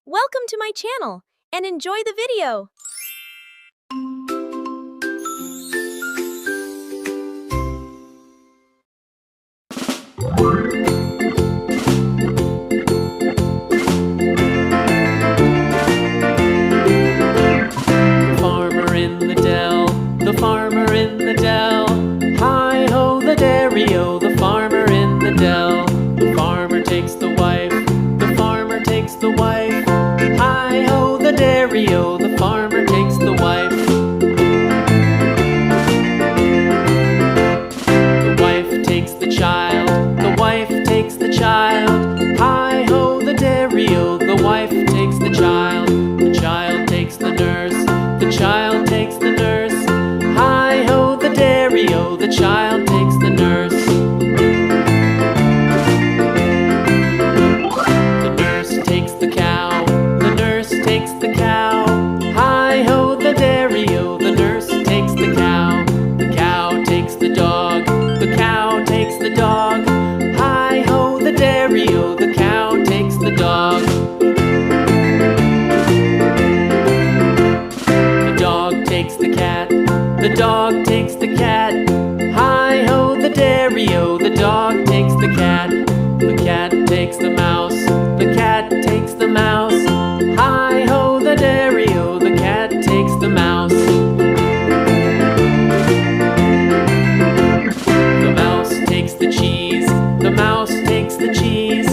Welcome to my channel and enjoy the video. The farmer in the dell, the farmer in the dell. Hi-ho the dairy-o, the farmer in the dell. The farmer takes the wife, the farmer takes the wife. Hi-ho the dairy-o, the farmer takes the wife. The wife takes the child, the wife takes the child. Hi-ho the dairy-o, the wife takes the child. The child takes the nurse, the child takes the nurse. Hi-ho the dairy-o, the child takes the nurse. The nurse takes the cow, the nurse takes the cow. Hi-ho the dairy-o, the nurse takes the cow. The cow takes the dog, the cow takes the dog. Hi-ho the dairy-o, the cow takes the dog. The dog takes the cat, the dog takes the cat. Hi-ho the dairy-o, the dog takes the cat. The cat takes the mouse, the cat takes the mouse. Hi-ho the dairy-o, the cat takes the mouse. The mouse takes the cheese, the mouse takes the cheese.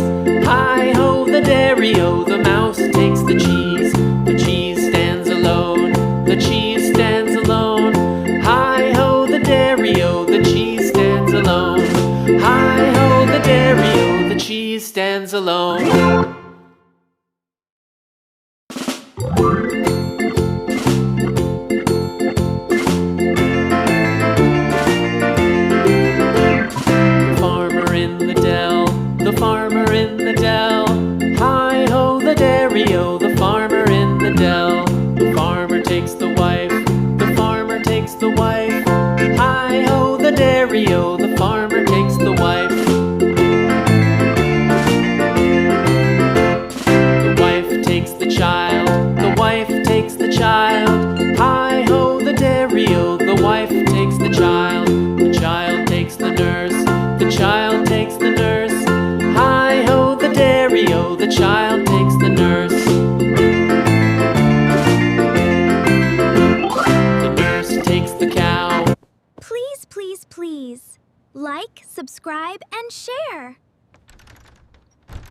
Hi-ho the dairy-o, the mouse takes the cheese. The cheese stands alone, the cheese stands alone. Hi-ho the dairy-o, the cheese stands alone. Hi-ho the dairy-o, the cheese stands alone. The farmer in the dell, the farmer in the dell. Hi-ho the dairy-o, the farmer in the dell. The farmer takes the wife, the farmer takes the wife. Hi-ho the dairy-o, the farmer takes the wife. The wife takes the child, the wife takes the child. Hi-ho the dairy-o, the wife takes the child. The child takes the nurse, the child takes the nurse. Hi-ho the dairy-o, the child takes the nurse. The nurse takes the cow. Please, please, please, like, subscribe, and share.